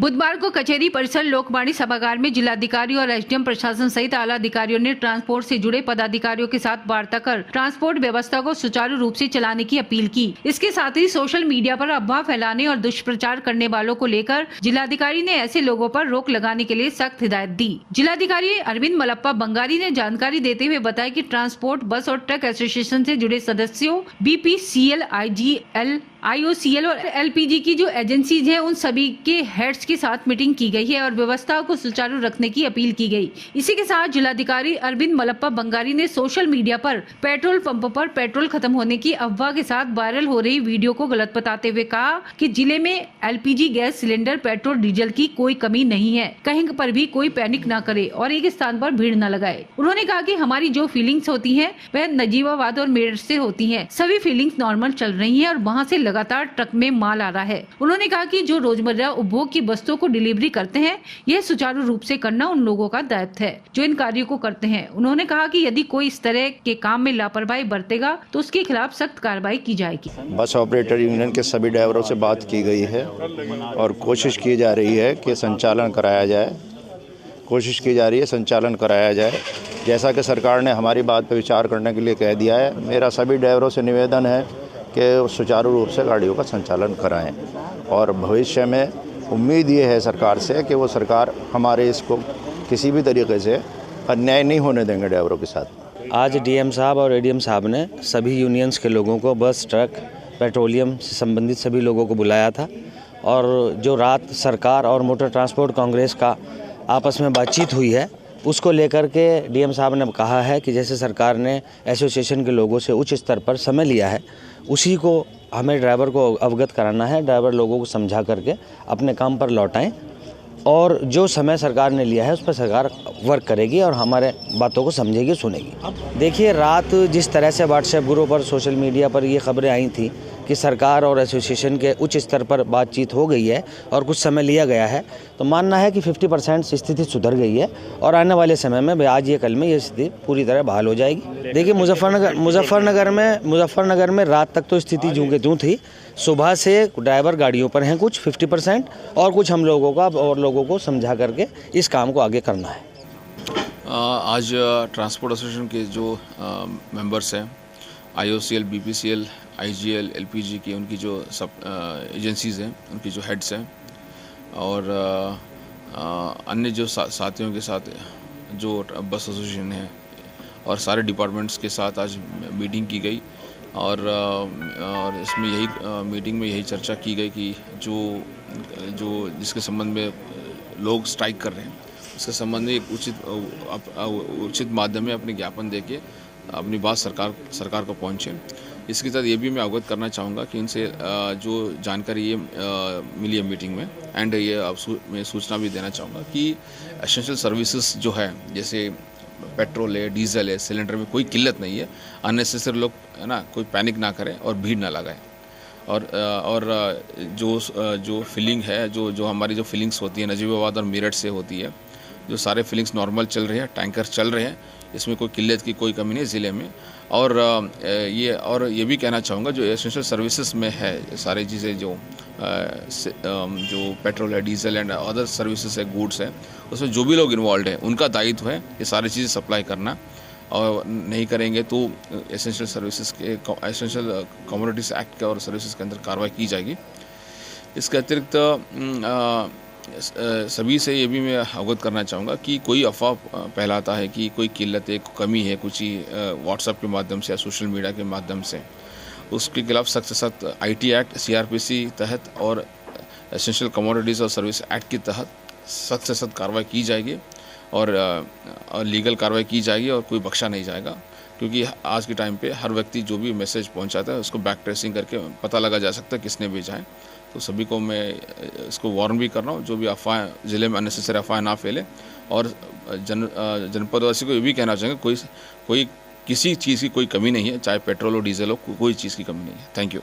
बुधवार को कचहरी परिसर लोकवाणी सभागार में जिलाधिकारी और एसडीएम प्रशासन सहित आला अधिकारियों ने ट्रांसपोर्ट से जुड़े पदाधिकारियों के साथ वार्ता कर ट्रांसपोर्ट व्यवस्था को सुचारू रूप से चलाने की अपील की। इसके साथ ही सोशल मीडिया पर अफवाह फैलाने और दुष्प्रचार करने वालों को लेकर जिलाधिकारी ने ऐसे लोगों पर रोक लगाने के लिए सख्त हिदायत दी। जिलाधिकारी अरविंद मलप्पा बंगारी ने जानकारी देते हुए बताया कि ट्रांसपोर्ट बस और ट्रक एसोसिएशन से जुड़े सदस्यों बीपीसीएल, आईजीएल, आईओसीएल और एलपीजी की जो एजेंसीज हैं उन सभी के हेड्स के साथ मीटिंग की गई है और व्यवस्था को सुचारू रखने की अपील की गई। इसी के साथ जिलाधिकारी अरविंद मलप्पा बंगारी ने सोशल मीडिया पर पेट्रोल पंप पर पेट्रोल खत्म होने की अफवाह के साथ वायरल हो रही वीडियो को गलत बताते हुए कहा कि जिले में LPG gas cylinder, petrol, diesel की कोई कमी नहीं है। कहीं पर भी कोई पैनिक न करे और एक स्थान पर भीड़ न लगाए। उन्होंने कहा कि हमारी जो फीलिंग्स होती है वह नजीबाबाद और मेरठ से होती है। सभी फीलिंग्स नॉर्मल चल रही है और वहाँ से लगातार ट्रक में माल आ रहा है। उन्होंने कहा कि जो रोजमर्रा उपभोग की वस्तुओं को डिलीवरी करते हैं यह सुचारू रूप से करना उन लोगों का दायित्व है जो इन कार्यों को करते हैं। उन्होंने कहा कि यदि कोई इस तरह के काम में लापरवाही बरतेगा तो उसके खिलाफ सख्त कार्रवाई की जाएगी। बस ऑपरेटर यूनियन के सभी ड्राइवरों से बात की गई है और कोशिश की जा रही है कि संचालन कराया जाए। जैसा कि सरकार ने हमारी बात पर विचार करने के लिए कह दिया है, मेरा सभी ड्राइवरों से निवेदन है कि सुचारू रूप से गाड़ियों का संचालन कराएं और भविष्य में उम्मीद ये है सरकार से कि वो सरकार हमारे इसको किसी भी तरीके से अन्याय नहीं होने देंगे ड्राइवरों के साथ। आज डीएम साहब और एडीएम साहब ने सभी यूनियंस के लोगों को, बस, ट्रक, पेट्रोलियम से संबंधित सभी लोगों को बुलाया था और जो रात सरकार और मोटर ट्रांसपोर्ट कांग्रेस का आपस में बातचीत हुई है उसको लेकर के डीएम साहब ने कहा है कि जैसे सरकार ने एसोसिएशन के लोगों से उच्च स्तर पर समय लिया है उसी को हमें ड्राइवर को अवगत कराना है। ड्राइवर लोगों को समझा करके अपने काम पर लौटाएं और जो समय सरकार ने लिया है उस पर सरकार वर्क करेगी और हमारे बातों को समझेगी, सुनेगी। देखिए, रात जिस तरह से व्हाट्सएप ग्रुप और सोशल मीडिया पर ये खबरें आई थी कि सरकार और एसोसिएशन के उच्च स्तर पर बातचीत हो गई है और कुछ समय लिया गया है, तो मानना है कि 50% स्थिति सुधर गई है और आने वाले समय में आज ये कल में ये स्थिति पूरी तरह बहाल हो जाएगी। देखिए, मुजफ्फरनगर में रात तक तो स्थिति जूं के त्यों थी। सुबह से ड्राइवर गाड़ियों पर हैं कुछ 50% और कुछ हम लोगों का और लोगों को समझा करके इस काम को आगे करना है। आज ट्रांसपोर्ट एसोसिएशन के जो मेंबर्स हैं, आईओसीएल, बीपीसीएल, आईजीएल, एलपीजी की उनकी जो सब एजेंसीज़ हैं, उनकी जो हेड्स हैं और अन्य जो साथियों के साथ जो बस एसोसिएशन है और सारे डिपार्टमेंट्स के साथ आज मीटिंग की गई और इसमें मीटिंग में यही चर्चा की गई कि जो जिसके संबंध में लोग स्ट्राइक कर रहे हैं उसके संबंध में एक उचित माध्यम में अपने ज्ञापन देके अपनी बात सरकार को पहुँचे। इसके साथ ये भी मैं अवगत करना चाहूँगा कि इनसे जो जानकारी ये मिली है मीटिंग में एंड ये मैं सूचना भी देना चाहूँगा कि एसेंशियल सर्विसेज जो है, जैसे पेट्रोल है, डीजल है, सिलेंडर में कोई किल्लत नहीं है। अननेसेसरी लोग है ना कोई पैनिक ना करें और भीड़ ना लगाएं और जो फिलिंग है, जो हमारी जो फिलिंग्स होती है नजीबाबाद और मेरठ से होती है, जो सारे फिलिंग्स नॉर्मल चल रहे हैं, टैंकर चल रहे हैं, इसमें कोई किल्लत की कोई कमी नहीं ज़िले में। और ये भी कहना चाहूँगा जो एसेंशियल सर्विसेज में है सारी चीज़ें जो पेट्रोल है, डीजल एंड अदर सर्विसेज है, गुड्स है, उसमें जो भी लोग इन्वॉल्व हैं उनका दायित्व है ये सारी चीज़ें सप्लाई करना और नहीं करेंगे तो एसेंशियल सर्विसेज के एसेंशियल कमोडिटीज एक्ट के और सर्विसेज के अंदर कार्रवाई की जाएगी। इसके अतिरिक्त सभी से ये भी मैं अवगत करना चाहूँगा कि कोई अफवाह फैलाता है कि कोई किल्लत है, कमी है कुछ ही व्हाट्सएप के माध्यम से या सोशल मीडिया के माध्यम से, उसके खिलाफ सख्त से सख्त आईटी एक्ट, सीआरपीसी तहत और एसेंशियल कमोडिटीज़ और सर्विस एक्ट के तहत सख्त से सख्त कार्रवाई की जाएगी और लीगल कार्रवाई की जाएगी और कोई बख्शा नहीं जाएगा। क्योंकि आज के टाइम पे हर व्यक्ति जो भी मैसेज पहुंचाता है उसको बैक ट्रेसिंग करके पता लगा जा सकता है किसने भेजा है। तो सभी को मैं इसको वार्न भी कर रहा हूँ, जो भी अफवाह ज़िले में अननेसेसरी अफवाह ना फैले और जनपदवासी को ये भी कहना चाहेंगे कोई किसी चीज़ की कोई कमी नहीं है, चाहे पेट्रोल हो, डीजल हो, कोई चीज़ की कमी नहीं है। Thank you.